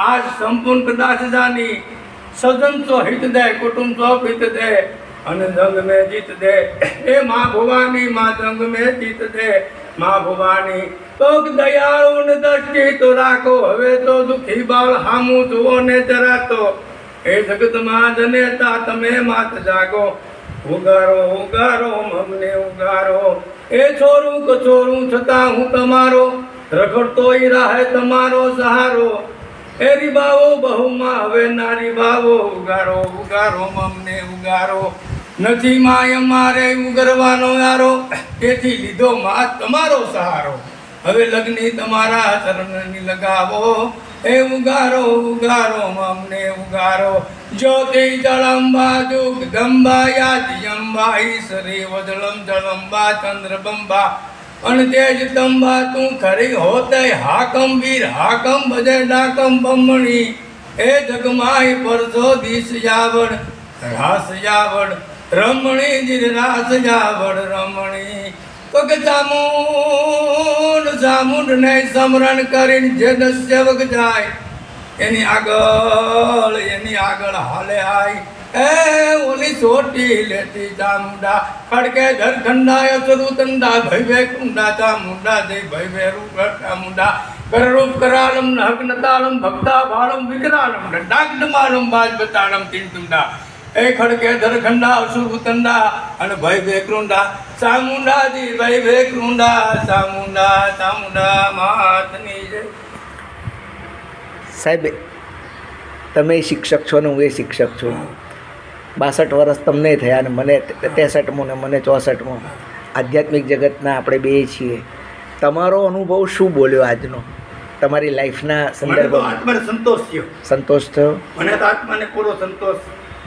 આજ સંપૂર્ણ કદાચ જાની સજન તો હિત દે કુટુંબ તો હિત દે અને જંગ મેં જીત દે એ માં ભવાની માં જંગ મેં જીત દે માં ભવાની તો દયાળુ ને દ્રષ્ટિ તો રાખો હવે તો દુખી બાળ હામું જુઓ ને જરા તો એ જગતમાં જનેતા તમે માત જાગો ઉગારો ઉગારો અમને ઉગારો એ છોરું કચોરું છતાં હું તમારો રખડતો રાહે તમારો સહારો એ રીબાવો બહુમાં હવે નારી બાવો ઉગારો ઉગારો અમને ઉગારો નથી માય મારે ઉગરવાનો યારો તેથી લીધો માં તમારો સહારો હવે લગ્ની તમારા ચરણની લગાવો એ ઉગારો ઉગારો અમને ઉગારો જ્યોતિ જળંબા જુગદંબા યાદિયંબા ઈશ્વરી વજળમ જળંબા ચંદ્રબંબા અણતેજ તંબા તું ખરી હોતે હાકમ વીર હાકમ બજે ડાકમ બમણી એ જગમાય પરસો દિશ જાવડ રાસ જાવડ રમણી જીર રાસ જાવડ રમણી તો કે જામુંડ ને સમરણ કરીને જે દસ્યવક જાય એની આગળ હાલે આય એ ઓલી સોટી લેતી ચામુંડા ખડકે ધર ખંડાય સરુતંડા ભૈવે કુંડા ચામુંડા જય ભૈવે રૂપ ચામુંડા કરરૂપ કરાલમ નહક નતાલમ ભક્તા ભાલમ વિકરાલમ ડાકડમાલમ બાજ બતાડમ તિંતુંડા એ ખડકે ધર ખંડા સુરુતંડા અને ભૈવે કૃંડા ચામુંડાજી ભૈવે કૃંડા ચામુંડા ચામુંડા માતની જય. સાહેબ તમે શિક્ષક છો ને હું એ શિક્ષક છું. 62 વર્ષ તમને થયા અને મને 63મો ને મને 64મો. આધ્યાત્મિક જગતના આપણે બે છીએ. તમારો અનુભવ શું બોલ્યો આજનો તમારી લાઈફના સંદર્ભમાં? આત્માને સંતોષ થયો. સંતોષ થયો? મને તો આત્માને પૂરો સંતોષ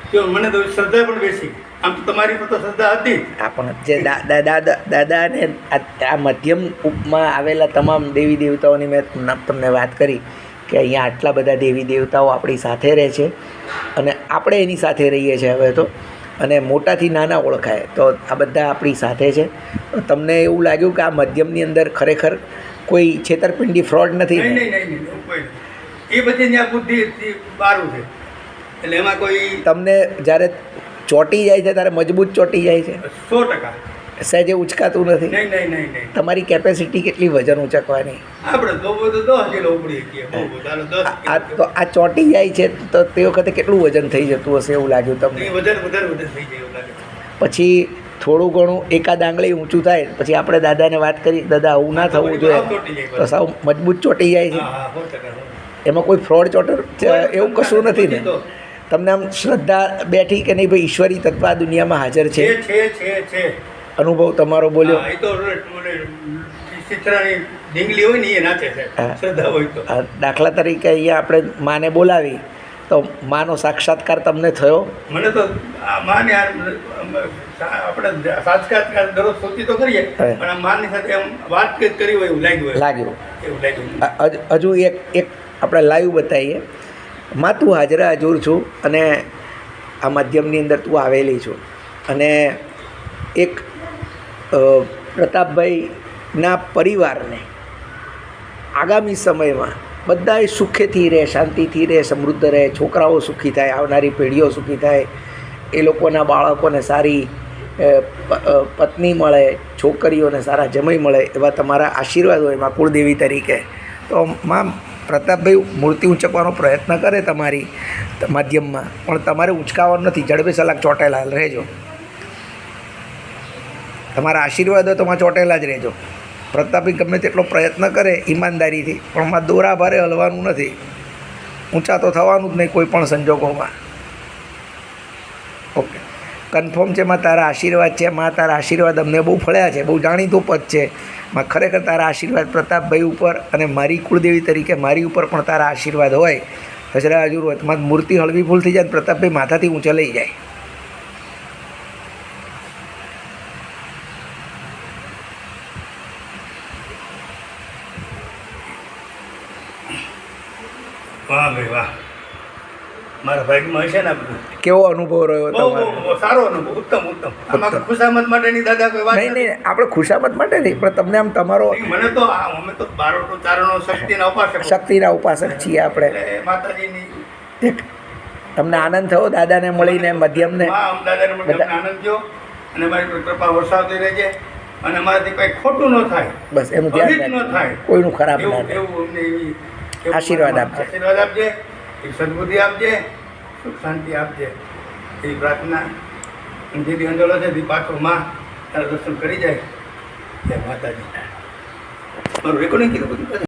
થયો. મને તો શ્રદ્ધા પણ બેસી. આમ તો તમારી પર તો શ્રદ્ધા હતી. આ પણ જે દાદાને આ મધ્યમ ઉપમાં આવેલા તમામ દેવી દેવતાઓની મેં તમને વાત કરી કે અહીંયા આટલા બધા દેવી દેવતાઓ આપણી સાથે રહે છે અને આપણે એની સાથે રહીએ છીએ હવે તો, અને મોટાથી નાના ઓળખાય તો આ બધા આપણી સાથે છે. તમને એવું લાગ્યું કે આ મધ્યમની અંદર ખરેખર કોઈ છેતરપિંડી ફ્રોડ નથી? નહીં, કોઈ એ બધી ત્યાં બુદ્ધિ બારું છે એટલે એમાં કોઈ તમને જ્યારે ચોંટી જાય છે ત્યારે મજબૂત ચોંટી જાય છે? 100%. સહેજે ઉચકાતું નથી? નહીં. તમારી કેપેસિટી કેટલી વજન ઉચકવાની? આપણે તો 10 કિલો ઉપડી શકીએ. આ ચોંટી જાય છે તો તે વખતે કેટલું વજન થઈ જતું હશે એવું લાગ્યું તમને? વધારે થઈ જાય એવું લાગે. પછી થોડું ઘણું એકાદ આંગળી ઊંચું થાય પછી આપણે દાદાને વાત કરી, દાદા આવું ના થવું જોઈએ, તો સાવ મજબૂત ચોંટી જાય છે. એમાં કોઈ ફ્રોડ ચોટર એવું કશું નથી ને? તમને આમ શ્રદ્ધા બેઠી કે નહીં ભાઈ ઈશ્વરી તત્વ આ દુનિયામાં હાજર છે? અનુભવ તમારો બોલ્યો? દાખલા તરીકે અહીંયા આપણે માને બોલાવી તો માનો સાક્ષાત્કાર તમને થયો? મને તો માને આપણે સાક્ષાત્કાર દરરોજ સોચી તો કરીએ પણ આ માની સાથે એમ વાતચીત કરી હોય એવું લાગ્યું. હજુ એક આપણે લાઈવ બતાવીએ. માં તું હાજરા હજુર છું અને આ માધ્યમની અંદર તું આવેલી છું અને એક પ્રતાપભાઈના પરિવારને આગામી સમયમાં બધાય સુખેથી રહે, શાંતિથી રહે, સમૃદ્ધ રહે, છોકરાઓ સુખી થાય, આવનારી પેઢીઓ સુખી થાય, એ લોકોના બાળકોને સારી પત્ની મળે, છોકરીઓને સારા જમાઈ મળે એવા તમારા આશીર્વાદ હોય માં કુળદેવી તરીકે. તો માં પ્રતાપભાઈ મૂર્તિ ઊંચકવાનો પ્રયત્ન કરે તમારી માધ્યમમાં, પણ તમારે ઊંચકાવવાનું નથી, જડબે સલાક ચોંટેલા રહેજો. તમારા આશીર્વાદ હોય તો માં ચોંટેલા જ રહેજો. પ્રતાપભાઈ ગમે તેટલો પ્રયત્ન કરે ઈમાનદારીથી, પણ માં દોરા ભારે હલવાનું નથી, ઊંચા તો થવાનું જ નહીં કોઈ પણ સંજોગોમાં. ઓકે, કન્ફર્મ છે માં તારા આશીર્વાદ છે. માં તારા આશીર્વાદ અમને બહુ ફળ્યા છે, બહુ જાણીતું પદ છે માં. ખરેખર તારા આશીર્વાદ પ્રતાપભાઈ ઉપર અને મારી કુળદેવી તરીકે મારી ઉપર પણ તારા આશીર્વાદ હોય, હજરા હજુર હોય. માં મૂર્તિ હળવી ફૂલ થઈ જાય, પ્રતાપભાઈ માથાથી ઊંચા લઈ જાય. વાહ ભાઈ વાહ. મારા ભાઈમાં હશે ને આ બધું. કેવો અનુભવ રહ્યો બહુ તમારો? બહુ સારો અનુભવ, ઉત્તમ ઉત્તમ. આમાં ખુશામત માટેની દાદા કોઈ વાત નહીં નથી. નહીં, આપણે ખુશામત માટે નહીં, પણ તમને આમ તમારો મને તો અમે તો બારોટો ચારણો શક્તિના ઉપાસક. શક્તિના ઉપાસક છીએ આપણે. એટલે માતાજીની એક તમને આનંદ થયો દાદાને મળીને, મધ્યમને? માં દાદાને મને બધા- આનંદ થયો અને મારી પર કૃપા વરસાવતી રહેજે અને મારાથી કંઈ ખોટું ન થાય, બસ એનું ધ્યાન અહિત ન રાખજો. થાય, કોઈનું ખરાબ ના એવું થાય. એવું અમને એવું આશીર્વાદ આપજે. આશીર્વાદ આપજે, એક સદબુદ્ધિ આપજે, સુખ શાંતિ આપજે એ પ્રાર્થના. અને જે દી અંજળો છે તે પાછો માં તારા દર્શન કરી જાય. જય માતાજી. મારું રેકોર્ડિંગ કીધું બધું.